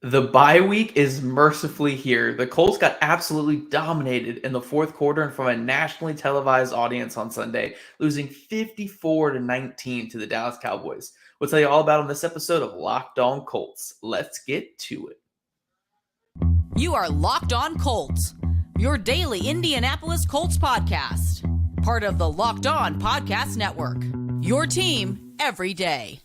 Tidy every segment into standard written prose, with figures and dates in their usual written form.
The bye week is mercifully here. The Colts got absolutely dominated in the fourth quarter and from a nationally televised audience on Sunday, losing 54 to 19 to the Dallas Cowboys. We'll tell you all about on this episode of Locked On Colts. Let's get to it. You are Locked On Colts, your daily Indianapolis Colts podcast. Part of the Locked On Podcast Network. Your team every day.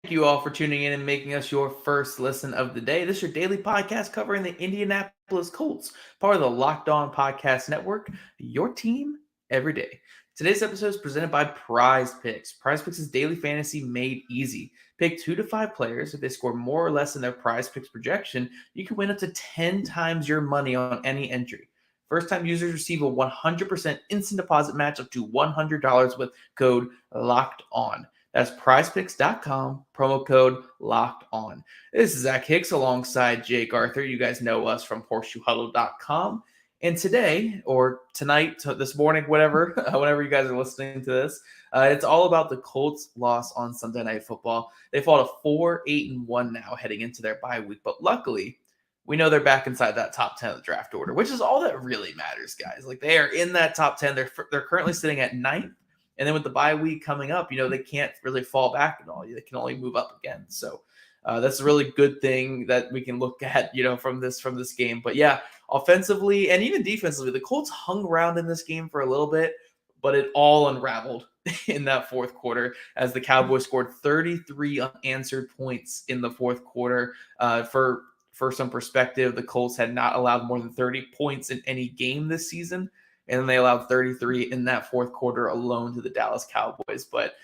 Thank you all for tuning in and making us your first listen of the day. This is your daily podcast covering the Indianapolis Colts, part of the Locked On Podcast Network, your team every day. Today's episode is presented by PrizePicks. PrizePicks is daily fantasy made easy. Pick 2 to 5 players. If they score more or less than their PrizePicks projection, you can win up to 10 times your money on any entry. First-time users receive a 100% instant deposit match up to $100 with code LOCKEDON. That's prizepicks.com, promo code locked on. This is Zach Hicks alongside Jake Arthur. You guys know us from horseshoehuddle.com. And today, or tonight, this morning, whatever, whenever you guys are listening to this, it's all about the Colts' loss on Sunday Night Football. They fall to 4-8-1 now heading into their bye week. But luckily, we know they're back inside that top 10 of the draft order, which is all that really matters, guys. Like, they are in that top 10. They're currently sitting at 9th. And then with the bye week coming up, they can't really fall back at all. They can only move up again. So that's a really good thing that we can look at, from this game. But yeah, offensively and even defensively, the Colts hung around in this game for a little bit, but it all unraveled in that fourth quarter as the Cowboys scored 33 unanswered points in the fourth quarter. For some perspective, the Colts had not allowed more than 30 points in any game this season. And then they allowed 33 in that fourth quarter alone to the Dallas Cowboys. But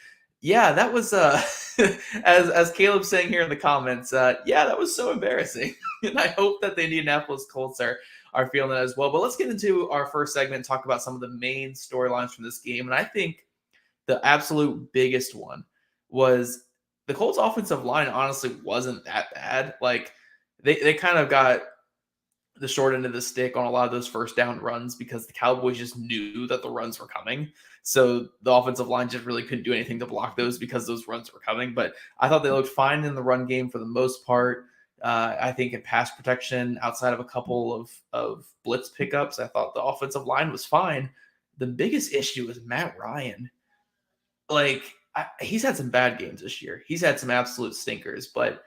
yeah, that was as Caleb's saying here in the comments, that was so embarrassing. And I hope that the Indianapolis Colts are feeling that as well. But let's get into our first segment and talk about some of the main storylines from this game. And I think the absolute biggest one was the Colts offensive line honestly wasn't that bad. Like they kind of got the short end of the stick on a lot of those first down runs because the Cowboys just knew that the runs were coming. So the offensive line just really couldn't do anything to block those because those runs were coming. But I thought they looked fine in the run game for the most part. I think in pass protection, outside of a couple of blitz pickups, I thought the offensive line was fine. The biggest issue is Matt Ryan. He's had some bad games this year. He's had some absolute stinkers, but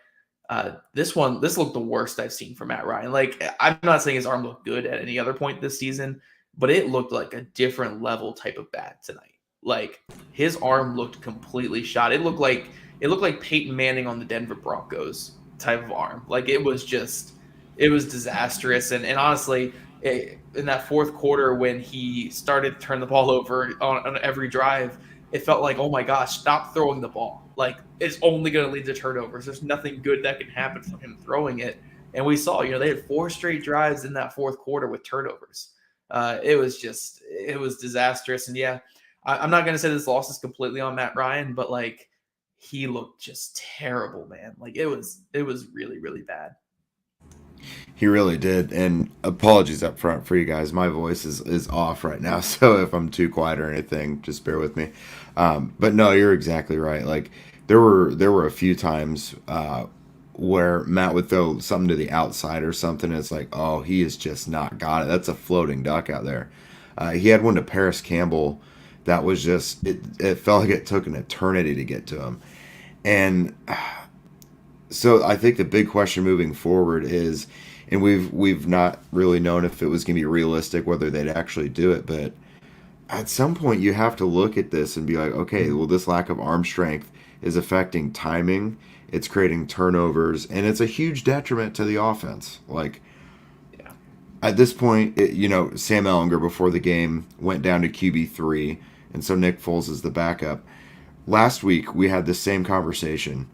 this looked the worst I've seen from Matt Ryan. Like, I'm not saying his arm looked good at any other point this season, but it looked like a different level type of bad tonight. Like, his arm looked completely shot. It looked like Peyton Manning on the Denver Broncos type of arm. Like, it was disastrous. And honestly, in that fourth quarter when he started to turn the ball over on every drive, it felt like, oh my gosh, stop throwing the ball. Like, it's only going to lead to turnovers. There's nothing good that can happen from him throwing it. And we saw, they had 4 straight drives in that fourth quarter with turnovers. It was disastrous. And yeah, I'm not going to say this loss is completely on Matt Ryan, but like, he looked just terrible, man. Like, it was really, really bad. He really did, and apologies up front for you guys. My voice is off right now, so if I'm too quiet or anything, just bear with me. But no, you're exactly right. Like, there were a few times where Matt would throw something to the outside or something, and it's like, oh, he has just not got it. That's a floating duck out there. He had one to Paris Campbell that was just, it felt like it took an eternity to get to him. And so I think the big question moving forward is, and we've not really known if it was going to be realistic, whether they'd actually do it, but at some point you have to look at this and be like, okay, well, this lack of arm strength is affecting timing, it's creating turnovers, and it's a huge detriment to the offense. Like, Yeah. at this point, Sam Ehlinger before the game went down to QB3, and so Nick Foles is the backup. Last week, we had this same conversation.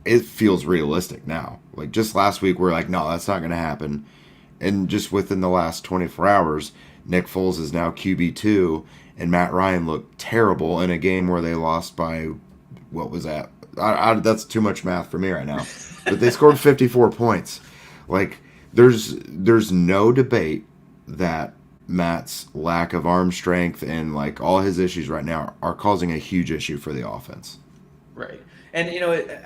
It feels realistic now. Like, just last week, we're like, no, that's not going to happen. And just within the last 24 hours, Nick Foles is now QB2, and Matt Ryan looked terrible in a game where they lost by what was that? That's too much math for me right now. But they scored 54 points. Like, there's no debate that Matt's lack of arm strength and like all his issues right now are causing a huge issue for the offense. Right. And,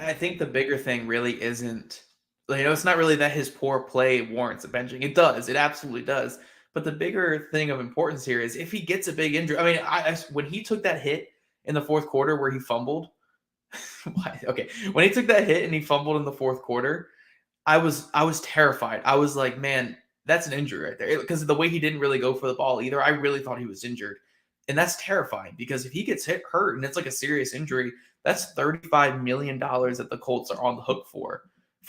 I think the bigger thing really isn't, it's not really that his poor play warrants a benching. It does. It absolutely does. But the bigger thing of importance here is if he gets a big injury. I mean, when he took that hit in the fourth quarter where he fumbled, okay, when he took that hit and he fumbled in the fourth quarter, I was terrified. I was like, man, that's an injury right there. Because the way he didn't really go for the ball either, I really thought he was injured. And that's terrifying because if he gets hurt and it's like a serious injury, that's $35 million that the Colts are on the hook for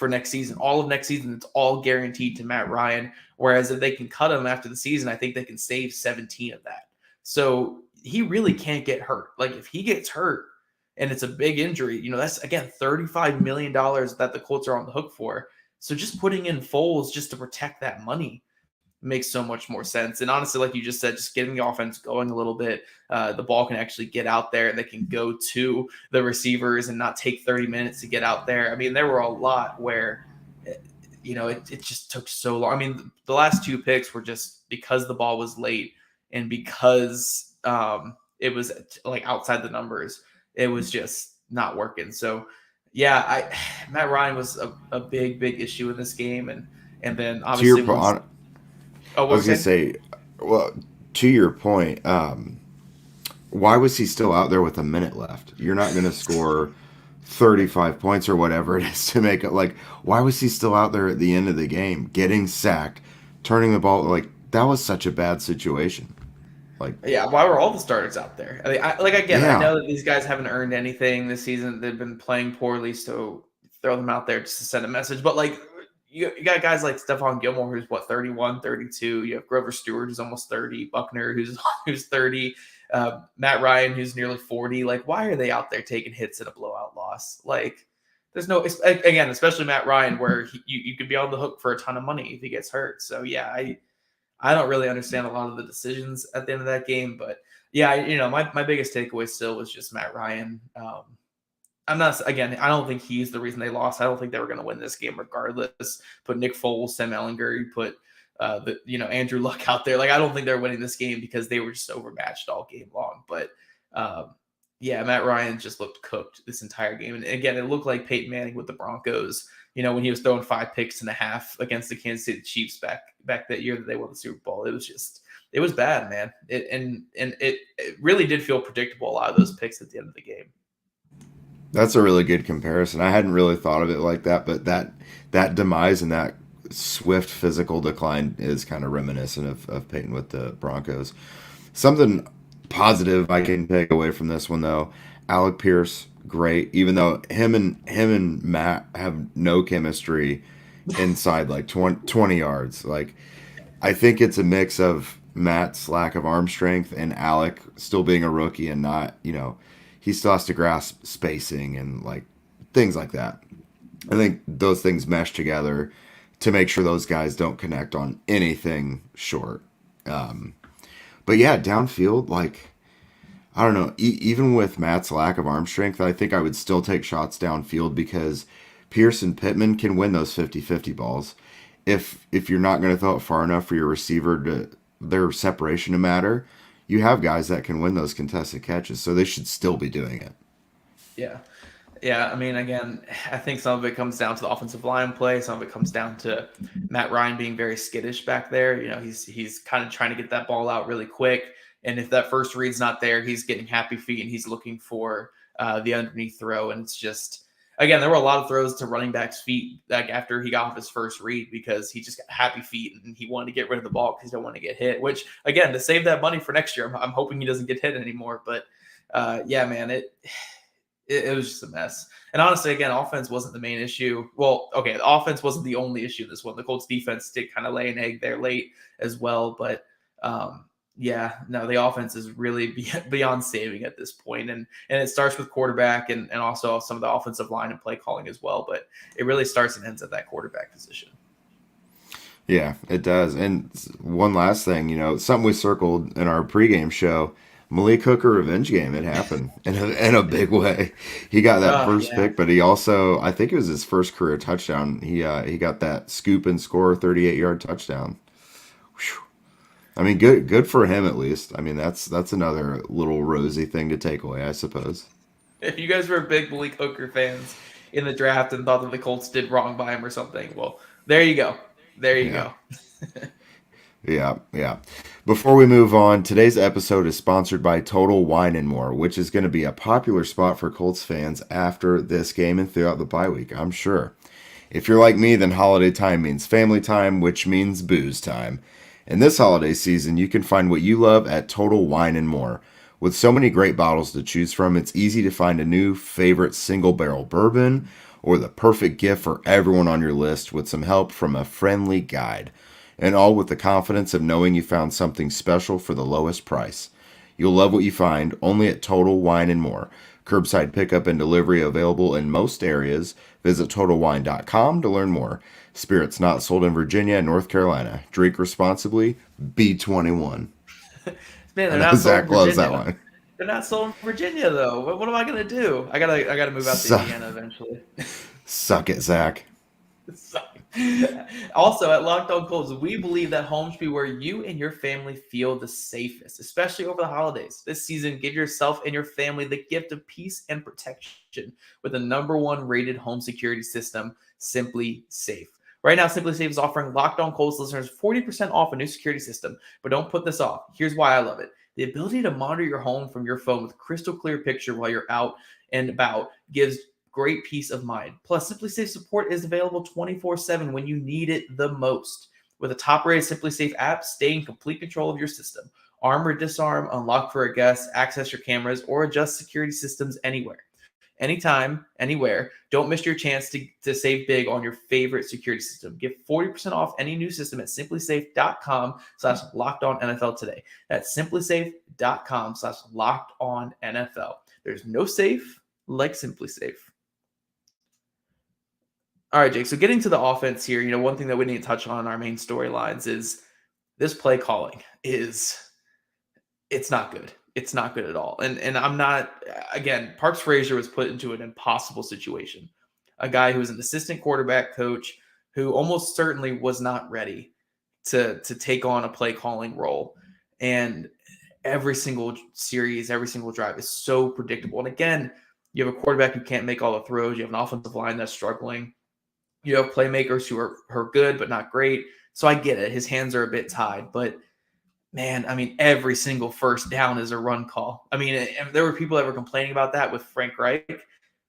next season. All of next season, it's all guaranteed to Matt Ryan. Whereas if they can cut him after the season, I think they can save 17 of that. So he really can't get hurt. Like if he gets hurt and it's a big injury, that's again $35 million that the Colts are on the hook for. So just putting in Foles just to protect that money makes so much more sense. And honestly, like you just said, just getting the offense going a little bit, the ball can actually get out there and they can go to the receivers and not take 30 minutes to get out there. I mean, there were a lot where, it just took so long. I mean, the last two picks were just because the ball was late and because it was like outside the numbers, it was just not working. So yeah, Matt Ryan was a big issue in this game. And then obviously I was going to say, well, to your point, why was he still out there with a minute left? You're not going to score 35 points or whatever it is to make it. Like, why was he still out there at the end of the game, getting sacked, turning the ball? Like, that was such a bad situation. Like, yeah, why were all the starters out there? I mean, I know that these guys haven't earned anything this season. They've been playing poorly, so throw them out there just to send a message. But, like, you got guys like Stephon Gilmore, who's 31, 32. You have Grover Stewart, who's almost 30. Buckner, who's 30. Matt Ryan, who's nearly 40. Like, why are they out there taking hits in a blowout loss? Like, there's no, again, especially Matt Ryan, where you could be on the hook for a ton of money if he gets hurt. So, yeah, I don't really understand a lot of the decisions at the end of that game. But, yeah, my biggest takeaway still was just Matt Ryan. I don't think he's the reason they lost. I don't think they were going to win this game regardless. Put Nick Foles, Sam Ellinger, you put Andrew Luck out there. Like, I don't think they're winning this game because they were just overmatched all game long. But Matt Ryan just looked cooked this entire game. And again, it looked like Peyton Manning with the Broncos, when he was throwing 5 picks and a half against the Kansas City Chiefs back that year that they won the Super Bowl. It was bad, man. It really did feel predictable, a lot of those picks at the end of the game. That's a really good comparison. I hadn't really thought of it like that, but that demise and that swift physical decline is kind of reminiscent of Peyton with the Broncos. Something positive I can take away from this one, though. Alec Pierce, great, even though him and Matt have no chemistry inside like 20 yards. Like, I think it's a mix of Matt's lack of arm strength and Alec still being a rookie and not, he still has to grasp spacing and like things like that. I think those things mesh together to make sure those guys don't connect on anything short. But yeah, downfield, like, I don't know, even with Matt's lack of arm strength, I think I would still take shots downfield because Pierce and Pittman can win those 50-50 balls. If you're not going to throw it far enough for your receiver to their separation to matter, you have guys that can win those contested catches, so they should still be doing it. Yeah. I mean, again, I think some of it comes down to the offensive line play. Some of it comes down to Matt Ryan being very skittish back there. He's kind of trying to get that ball out really quick. And if that first read's not there, he's getting happy feet and he's looking for the underneath throw. And it's just, again, there were a lot of throws to running back's feet like after he got off his first read because he just got happy feet and he wanted to get rid of the ball because he don't want to get hit, which, again, to save that money for next year, I'm hoping he doesn't get hit anymore. But, man, it was just a mess. And honestly, again, offense wasn't the main issue. Well, okay, the offense wasn't the only issue in this one. The Colts defense did kind of lay an egg there late as well. But, the offense is really beyond saving at this point. And it starts with quarterback and also some of the offensive line and play calling as well. But it really starts and ends at that quarterback position. Yeah, it does. And one last thing, something we circled in our pregame show, Malik Hooker revenge game. It happened in a big way. He got that first Yeah. pick, but he also, I think it was his first career touchdown. He got that scoop and score 38-yard touchdown. Whew. I mean, good for him at least. I mean, that's another little rosy thing to take away, I suppose. If you guys were big Malik Hooker fans in the draft and thought that the Colts did wrong by him or something, well, there you go. There you Yeah. go. Yeah, yeah. Before we move on, today's episode is sponsored by Total Wine and More, which is going to be a popular spot for Colts fans after this game and throughout the bye week, I'm sure. If you're like me, then holiday time means family time, which means booze time. In this holiday season, you can find what you love at Total Wine and More. With so many great bottles to choose from, it's easy to find a new favorite single barrel bourbon or the perfect gift for everyone on your list with some help from a friendly guide. And all with the confidence of knowing you found something special for the lowest price. You'll love what you find only at Total Wine and More. Curbside pickup and delivery available in most areas. Visit TotalWine.com to learn more. Spirits not sold in Virginia and North Carolina. Drink responsibly. Be 21. Man, I they're know not sold in Zach loves that Virginia. one. They're not sold in Virginia though. What am I gonna do? I gotta move out to Suck, Indiana eventually. suck it, Zach. Also, at Locked On Colts, we believe that home should be where you and your family feel the safest, especially over the holidays. This season, give yourself and your family the gift of peace and protection with the #1 rated home security system, SimpliSafe. Right now, SimpliSafe is offering Locked On Colts listeners 40% off a new security system, but don't put this off. Here's why I love it. The ability to monitor your home from your phone with crystal clear picture while you're out and about gives great peace of mind. Plus, SimpliSafe support is available 24/7 when you need it the most. With a top-rated SimpliSafe app, stay in complete control of your system. Arm or disarm, unlock for a guest, access your cameras, or adjust security systems anywhere. Anytime, anywhere. Don't miss your chance to save big on your favorite security system. Get 40% off any new system at simplisafe.com/lockedonnfl today. That's simplisafe.com/lockedonnfl. There's no safe like SimpliSafe. All right, Jake. So getting to the offense here, one thing that we need to touch on in our main storylines is this play calling it's not good. It's not good at all. And I'm not, again, Parks Frazier was put into an impossible situation. A guy who was an assistant quarterback coach who almost certainly was not ready to take on a play calling role. And every single series, every single drive is so predictable. And again, you have a quarterback who can't make all the throws. You have an offensive line that's struggling. You have playmakers who are good but not great. So I get it. His hands are a bit tied. But, man, I mean, every single first down is a run call. I mean, and there were people that were complaining about that with Frank Reich.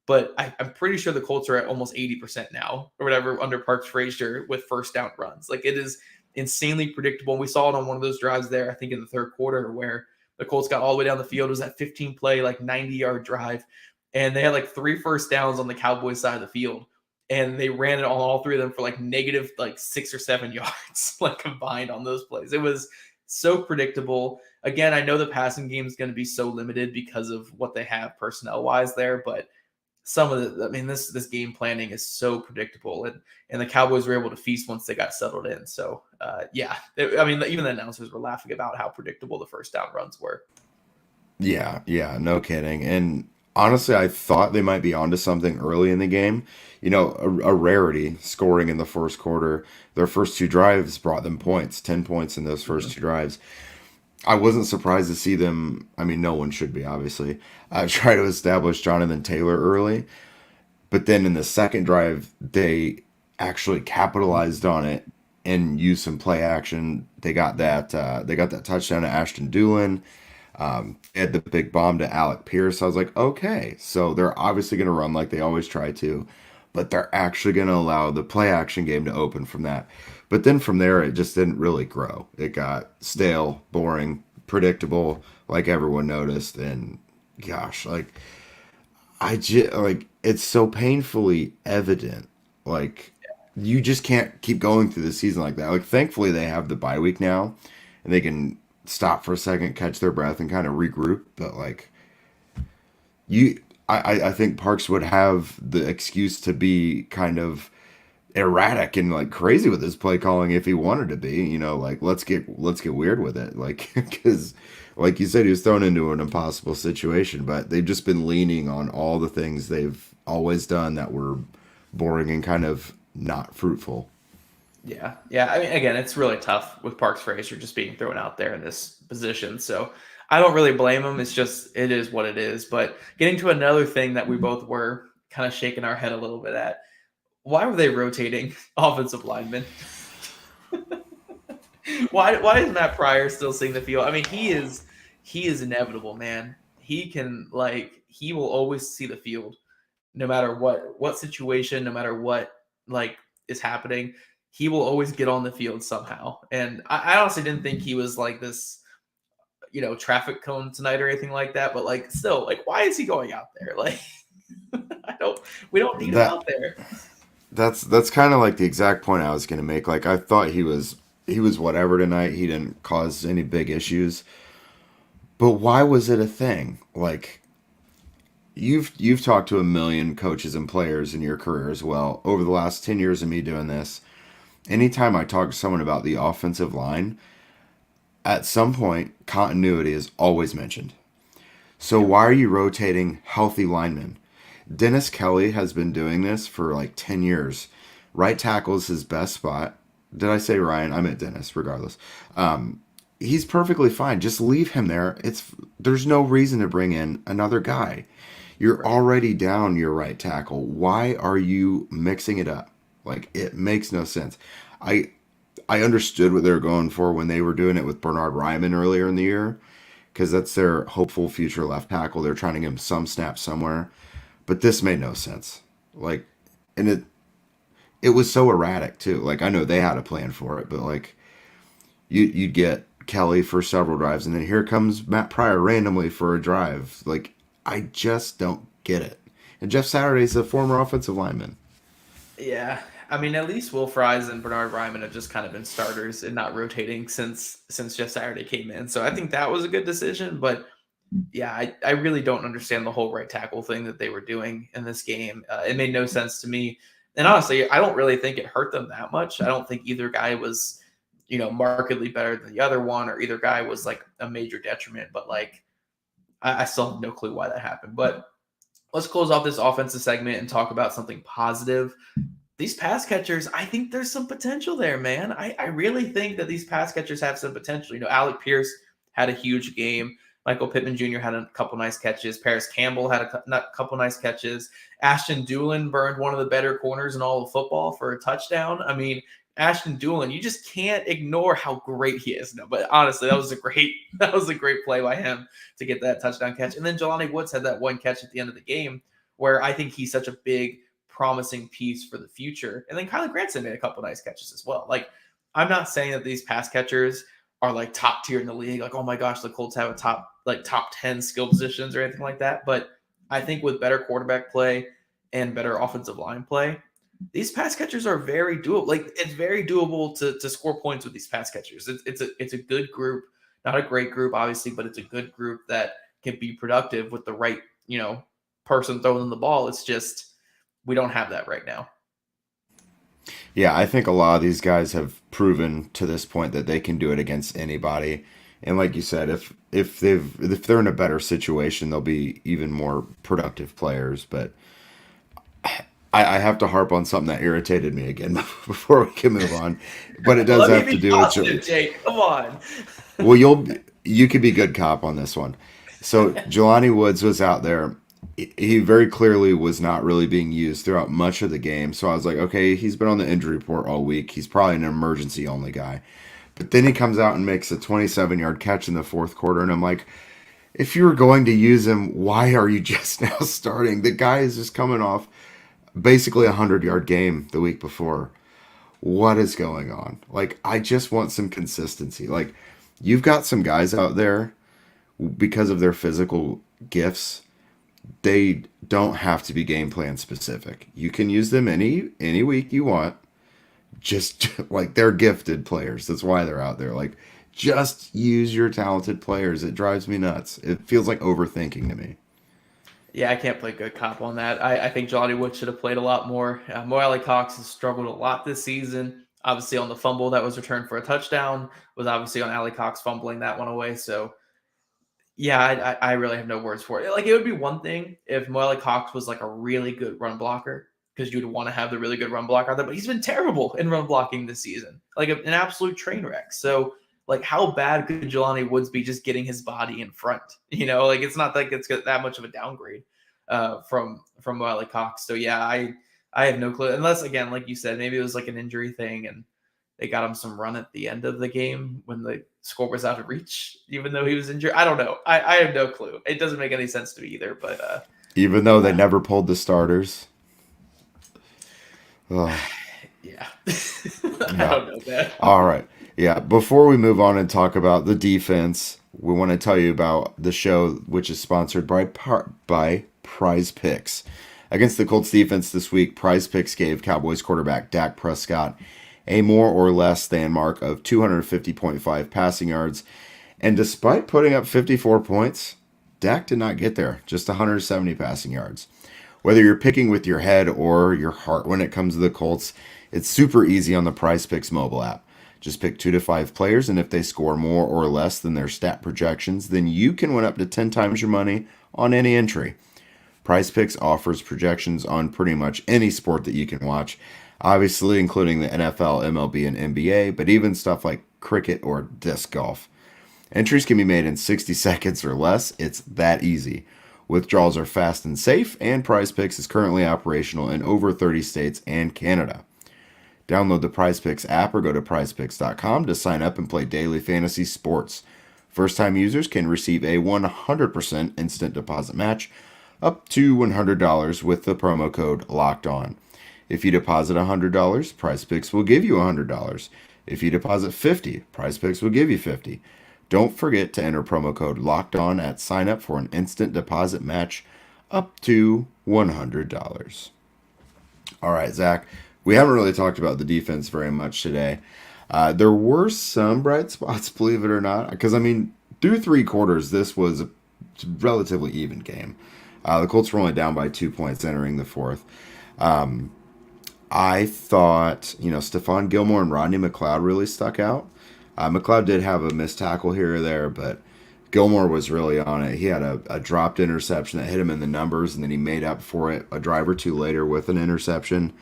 But I'm pretty sure the Colts are at almost 80% now or whatever under Parks Frazier with first down runs. Like, it is insanely predictable. And we saw it on one of those drives there, I think in the third quarter, where the Colts got all the way down the field. It was that 15-play, like 90-yard drive. And they had like 3 first downs on the Cowboys side of the field. And they ran it on all 3 of them for like negative like 6 or 7 yards, like combined on those plays. It was so predictable. Again, I know the passing game is going to be so limited because of what they have personnel-wise there, but some of this game planning is so predictable, and the Cowboys were able to feast once they got settled in. So, even the announcers were laughing about how predictable the first down runs were. Yeah, yeah, no kidding. And honestly, I thought they might be onto something early in the game. A rarity scoring in the first quarter. Their first 2 drives brought them points, 10 points in those first 2 drives. I wasn't surprised to see them. I mean, no one should be, obviously. Try to establish Jonathan Taylor early. But then in the second drive, they actually capitalized on it and used some play action. They got that touchdown to Ashton Doolin. They had the big bomb to Alec Pierce. I was like, okay, so they're obviously going to run like they always try to, but they're actually going to allow the play action game to open from that. But then from there, it just didn't really grow. It got stale, boring, predictable, like everyone noticed. And gosh, it's so painfully evident. Like, you just can't keep going through the season like that. Like, thankfully, they have the bye week now, and they can stop for a second, catch their breath, and kind of regroup. But I think Parks would have the excuse to be kind of erratic and like crazy with his play calling if he wanted to be. Let's get weird with it. Like, because like you said, he was thrown into an impossible situation, but they've just been leaning on all the things they've always done that were boring and kind of not fruitful. Yeah. Yeah. I mean, again, it's really tough with Parks Fraser just being thrown out there in this position. So I don't really blame him. It's just, it is what it is. But getting to another thing that we both were kind of shaking our head a little bit at, why were they rotating offensive linemen? Why is Matt Pryor still seeing the field? I mean, he is inevitable, man. He will always see the field no matter what situation, no matter what like is happening. He will always get on the field somehow. And I honestly didn't think he was like this, traffic cone tonight or anything like that. But like still, like why is he going out there? Like we don't need him out there. That's kind of like the exact point I was going to make. Like I thought he was whatever tonight. He didn't cause any big issues. But why was it a thing? Like you've talked to a million coaches and players in your career as well. Over the last 10 years of me doing this, anytime I talk to someone about the offensive line, at some point continuity is always mentioned. So why are you rotating healthy linemen? Dennis Kelly has been doing this for like 10 years. Right tackle is his best spot. Did I say Ryan? I meant Dennis, regardless. He's perfectly fine. Just leave him there. There's no reason to bring in another guy. You're already down your right tackle. Why are you mixing it up? Like it makes no sense. I I understood what they were going for when they were doing it with Bernard Ryman earlier in the year, because that's their hopeful future left tackle. They're trying to give him some snaps somewhere, but this made no sense. Like, and it was so erratic too. Like I know they had a plan for it, but like you'd get Kelly for several drives, and then here comes Matt Pryor randomly for a drive. Like I just don't get it. And Jeff Saturday's a former offensive lineman. Yeah, I mean, at least Will Fries and Bernard Ryman have just kind of been starters and not rotating since Jeff Saturday came in. So I think that was a good decision. But yeah, I really don't understand the whole right tackle thing that they were doing in this game. It made no sense to me. And honestly, I don't really think it hurt them that much. I don't think either guy was, markedly better than the other one, or either guy was like a major detriment. But like, I still have no clue why that happened. But let's close off this offensive segment and talk about something positive. These pass catchers, I think there's some potential there, man. I really think that these pass catchers have some potential. Alec Pierce had a huge game. Michael Pittman Jr. had a couple nice catches. Paris Campbell had a couple nice catches. Ashton Doolin burned one of the better corners in all of football for a touchdown. I mean, Ashton Doolin, you just can't ignore how great he is. No, but honestly, that was a great play by him to get that touchdown catch. And then Jelani Woods had that one catch at the end of the game where I think he's such a big, promising piece for the future. And then Kylie Granson made a couple nice catches as well. Like, I'm not saying that these pass catchers are like top tier in the league. Like, oh my gosh, the Colts have a top 10 skill positions or anything like that. But I think with better quarterback play and better offensive line play, these pass catchers are very doable. Like, it's very doable to score points with these pass catchers. It's a good group, not a great group, obviously, but it's a good group that can be productive with the right, person throwing the ball. It's just, we don't have that right now. Yeah, I think a lot of these guys have proven to this point that they can do it against anybody. And like you said, if they're in a better situation, they'll be even more productive players. But I have to harp on something that irritated me again before we can move on. But it does have to do with Jake. Come on. Well, you could be good cop on this one. So Jelani Woods was out there. He very clearly was not really being used throughout much of the game. So I was like, okay, he's been on the injury report all week. He's probably an emergency only guy. But then he comes out and makes a 27-yard catch in the fourth quarter. And I'm like, if you were going to use him, why are you just now starting? The guy is just coming off basically a 100-yard game the week before. What is going on? Like, I just want some consistency. Like, you've got some guys out there because of their physical gifts. They don't have to be game plan specific. You can use them any week you want. Just like, they're gifted players. That's why they're out there. Like, just use your talented players. It drives me nuts. It feels like overthinking to me. Yeah, I can't play good cop on that. I think Johnny Wood should have played a lot more. Mo Alley-Cox has struggled a lot this season. Obviously, on the fumble that was returned for a touchdown was obviously on Alley-Cox fumbling that one away. So Yeah, I really have no words for it. Like, it would be one thing if Mo Cox was like a really good run blocker, because you'd want to have the really good run blocker out there, but he's been terrible in run blocking this season, like an absolute train wreck. So, like, how bad could Jelani Woods be just getting his body in front? Like, it's not like it's that much of a downgrade from Mo Cox. So yeah, I have no clue, unless, again, like you said, maybe it was like an injury thing and they got him some run at the end of the game when the score was out of reach, even though he was injured. I don't know. I have no clue. It doesn't make any sense to me either. But Even though they never pulled the starters. Oh. Yeah. I don't know that. All right. Yeah. Before we move on and talk about the defense, we want to tell you about the show, which is sponsored by PrizePicks. Against the Colts defense this week, PrizePicks gave Cowboys quarterback Dak Prescott a more or less than mark of 250.5 passing yards. And despite putting up 54 points, Dak did not get there, just 170 passing yards. Whether you're picking with your head or your heart when it comes to the Colts, it's super easy on the PrizePicks mobile app. Just pick 2 to 5 players, and if they score more or less than their stat projections, then you can win up to 10 times your money on any entry. PrizePicks offers projections on pretty much any sport that you can watch, obviously including the NFL, MLB, and NBA, but even stuff like cricket or disc golf. Entries can be made in 60 seconds or less. It's that easy. Withdrawals are fast and safe, and PrizePicks is currently operational in over 30 states and Canada. Download the PrizePicks app or go to prizepicks.com to sign up and play daily fantasy sports. First-time users can receive a 100% instant deposit match up to $100 with the promo code LOCKEDON. If you deposit $100, PrizePicks will give you $100. If you deposit $50, PrizePicks will give you $50. Don't forget to enter promo code LOCKEDON at sign up for an instant deposit match up to $100. All right, Zach, we haven't really talked about the defense very much today. There were some bright spots, believe it or not, because, through 3 quarters, this was a relatively even game. The Colts were only down by 2 points entering the fourth. I thought, Stephon Gilmore and Rodney McLeod really stuck out. McLeod did have a missed tackle here or there, but Gilmore was really on it. He had a dropped interception that hit him in the numbers, and then he made up for it a drive or two later with an interception.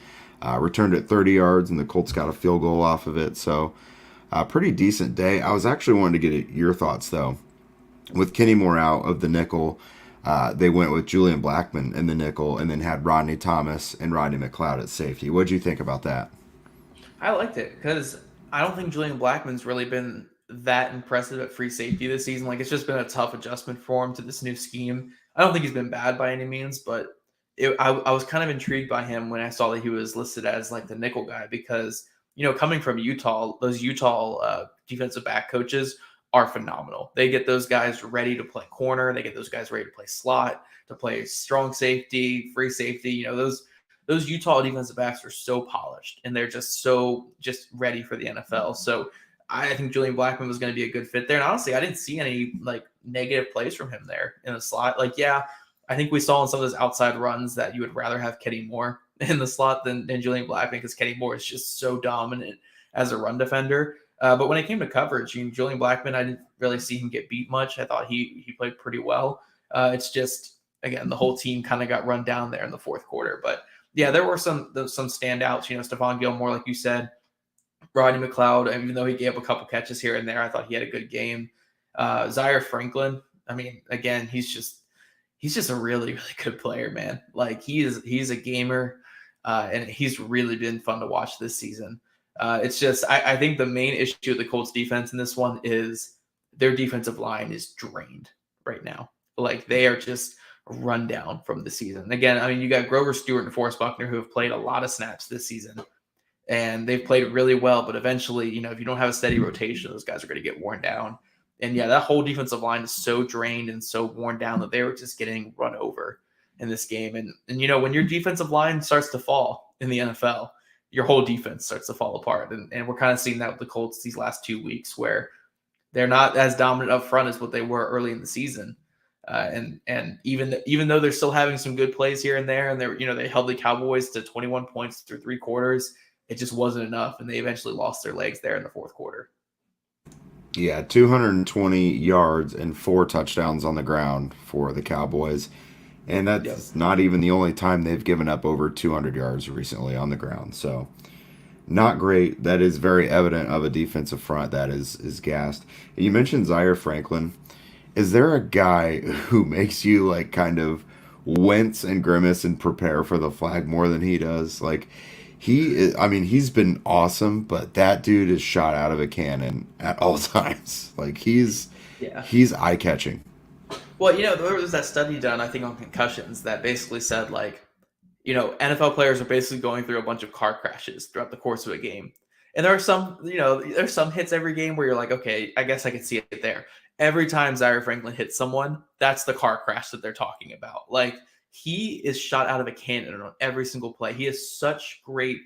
Returned it 30 yards, and the Colts got a field goal off of it. So, pretty decent day. I was actually wanting to get your thoughts, though. With Kenny Moore out of the nickel, they went with Julian Blackmon in the nickel and then had Rodney Thomas and Rodney McLeod at safety. What did you think about that? I liked it because I don't think Julian Blackmon's really been that impressive at free safety this season. Like, it's just been a tough adjustment for him to this new scheme. I don't think he's been bad by any means, but I was kind of intrigued by him when I saw that he was listed as like the nickel guy because, coming from Utah, those Utah defensive back coaches are phenomenal. They get those guys ready to play corner. They get those guys ready to play slot, to play strong safety, free safety. Those Utah defensive backs are so polished and they're just ready for the NFL. So I think Julian Blackmon was going to be a good fit there. And honestly, I didn't see any like negative plays from him there in the slot. Like, yeah, I think we saw in some of those outside runs that you would rather have Kenny Moore in the slot than Julian Blackmon because Kenny Moore is just so dominant as a run defender. But when it came to coverage, Julian Blackmon, I didn't really see him get beat much. I thought he played pretty well. It's just, again, the whole team kind of got run down there in the fourth quarter. But yeah, there were some standouts. Stephon Gilmore, like you said, Rodney McLeod, even though he gave up a couple catches here and there, I thought he had a good game. Zaire Franklin, again, he's just a really, really good player, man. Like, he's a gamer, and he's really been fun to watch this season. It's just, I think the main issue with the Colts defense in this one is their defensive line is drained right now. Like, they are just run down from the season. Again, you got Grover Stewart and Forrest Buckner who have played a lot of snaps this season, and they've played really well. But eventually, if you don't have a steady rotation, those guys are going to get worn down. And yeah, that whole defensive line is so drained and so worn down that they were just getting run over in this game. And when your defensive line starts to fall in the NFL, your whole defense starts to fall apart. And we're kind of seeing that with the Colts these last 2 weeks where they're not as dominant up front as what they were early in the season. And even though they're still having some good plays here and there, and they held the Cowboys to 21 points through 3 quarters, it just wasn't enough. And they eventually lost their legs there in the fourth quarter. Yeah, 220 yards and 4 touchdowns on the ground for the Cowboys. And Yep. that's not even the only time they've given up over 200 yards recently on the ground. So, not great. That is very evident of a defensive front that is gassed. You mentioned Zaire Franklin. Is there a guy who makes you like kind of wince and grimace and prepare for the flag more than he does? Like he is, I mean, he's been awesome, but that dude is shot out of a cannon at all times. Like Yeah. he's eye catching. Well, there was that study done, I think, on concussions that basically said, like, NFL players are basically going through a bunch of car crashes throughout the course of a game. And there are some, there's some hits every game where you're like, okay, I guess I can see it there. Every time Zaire Franklin hits someone, that's the car crash that they're talking about. Like, he is shot out of a cannon on every single play. He has such great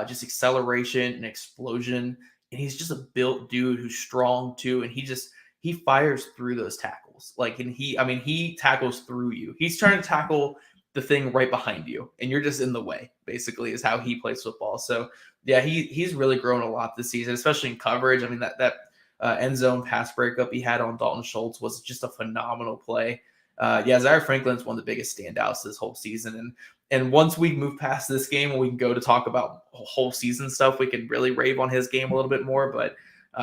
just acceleration and explosion. And he's just a built dude who's strong too. And he fires through those tackles. Like, and he tackles through you. He's trying to tackle the thing right behind you, and you're just in the way, basically, is how he plays football. So yeah, he's really grown a lot this season, especially in coverage. I mean, that end zone pass breakup he had on Dalton Schultz was just a phenomenal play. Yeah, Zaire Franklin's one of the biggest standouts this whole season. And once we move past this game and we can go to talk about whole season stuff, we can really rave on his game a little bit more. But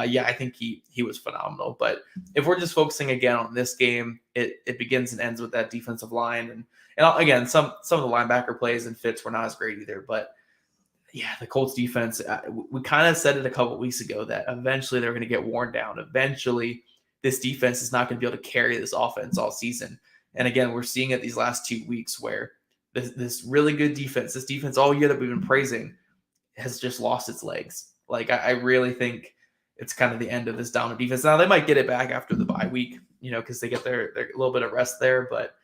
yeah, I think he was phenomenal. But if we're just focusing again on this game, it begins and ends with that defensive line. And again, some of the linebacker plays and fits were not as great either. But yeah, the Colts defense, we kind of said it a couple of weeks ago that eventually they're going to get worn down. Eventually, this defense is not going to be able to carry this offense all season. And again, we're seeing it these last 2 weeks where this really good defense, this defense all year that we've been praising, has just lost its legs. Like, I really think it's kind of the end of this dominant defense. Now, they might get it back after the bye week, because they get their little bit of rest there. But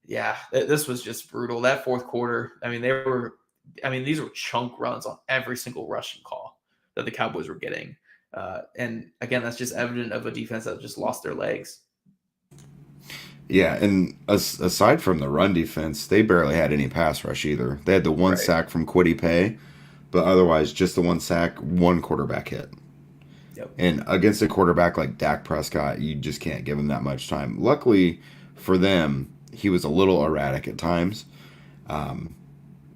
yeah, this was just brutal. That fourth quarter, these were chunk runs on every single rushing call that the Cowboys were getting. And again, that's just evident of a defense that just lost their legs. Yeah, and aside from the run defense, they barely had any pass rush either. They had the one Right. sack from Quiddy Pay, but otherwise just the one sack, one quarterback hit. Yep. And against a quarterback like Dak Prescott, you just can't give him that much time. Luckily for them, he was a little erratic at times. Um,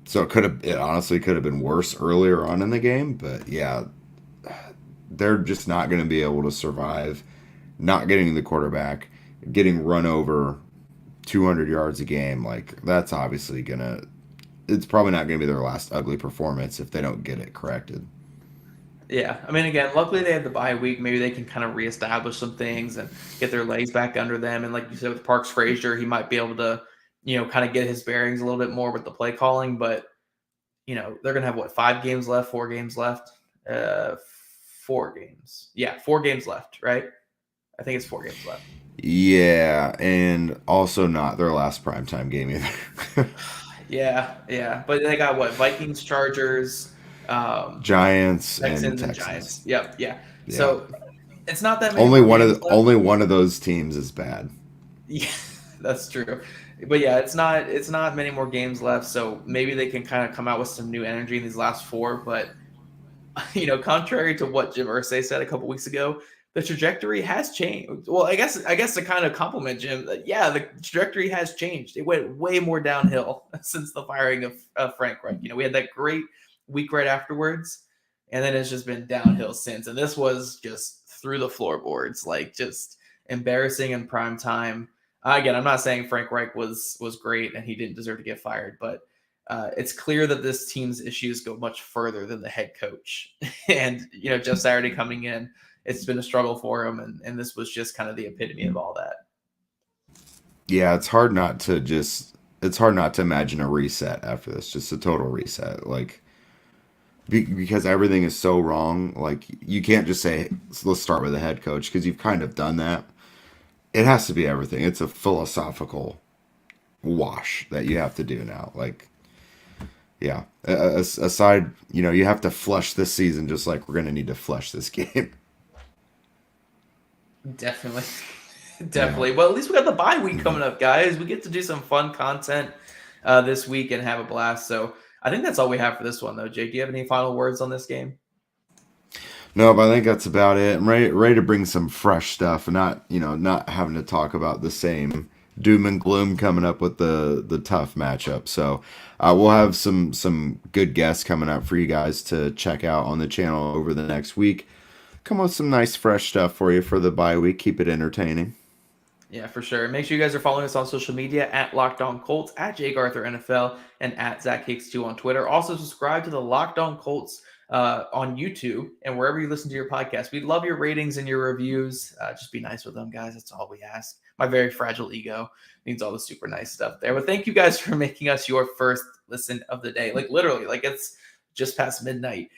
so it honestly could have been worse earlier on in the game. But yeah, they're just not going to be able to survive not getting the quarterback, getting run over 200 yards a game. Like that's obviously it's probably not going to be their last ugly performance if they don't get it corrected. Yeah. Again, luckily they had the bye week. Maybe they can kind of reestablish some things and get their legs back under them. And like you said, with Parks Frazier, he might be able to, kind of get his bearings a little bit more with the play calling. But, they're going to have 4 games left? 4 games. Yeah, 4 games left, right? I think it's 4 games left. Yeah, and also not their last primetime game either. Yeah. But they got Vikings, Chargers, Giants and Texans, and Texans. Giants. Yep. Yeah. Yeah. So it's not that many more games left. Only one of those teams is bad. Yeah, that's true. But yeah, it's not many more games left, so maybe they can kind of come out with some new energy in these last 4. But contrary to what Jim Irsay said a couple weeks ago, the trajectory has changed. Well, I guess to kind of compliment Jim, yeah, the trajectory has changed. It went way more downhill since the firing of Frank Reich. We had that great week right afterwards, and then it's just been downhill since. And this was just through the floorboards, like just embarrassing in prime time. Again, I'm not saying Frank Reich was great and he didn't deserve to get fired, but it's clear that this team's issues go much further than the head coach. And, Jeff Saturday coming in, it's been a struggle for him. And this was just kind of the epitome of all that. Yeah, it's hard not to imagine a reset after this, just a total reset. Like, because everything is so wrong. Like, you can't just say, let's start with the head coach, because you've kind of done that. It has to be everything. It's a philosophical wash that you have to do now. Like, yeah. Aside, you have to flush this season just like we're going to need to flush this game. Definitely. Yeah. Well, at least we got the bye week coming up, guys. We get to do some fun content this week and have a blast. So I think that's all we have for this one, though. Jake, do you have any final words on this game? No, but I think that's about it. I'm ready to bring some fresh stuff and not having to talk about the same doom and gloom coming up with the tough matchup. So we'll have some good guests coming up for you guys to check out on the channel over the next week. Come with some nice fresh stuff for you for the bye week. Keep it entertaining. Yeah, for sure. Make sure you guys are following us on social media at Locked On Colts, at Jake Arthur NFL, and at Zach Hicks2 on Twitter. Also, subscribe to the Locked On Colts on YouTube and wherever you listen to your podcast. We love your ratings and your reviews. Just be nice with them, guys. That's all we ask. My very fragile ego needs all the super nice stuff there. But thank you guys for making us your first listen of the day. Like literally, like it's just past midnight.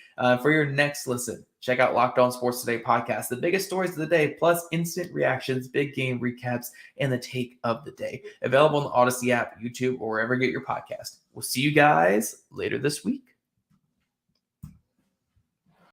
For your next listen, check out Locked On Sports Today podcast, the biggest stories of the day, plus instant reactions, big game recaps, and the take of the day. Available on the Odyssey app, YouTube, or wherever you get your podcast. We'll see you guys later this week.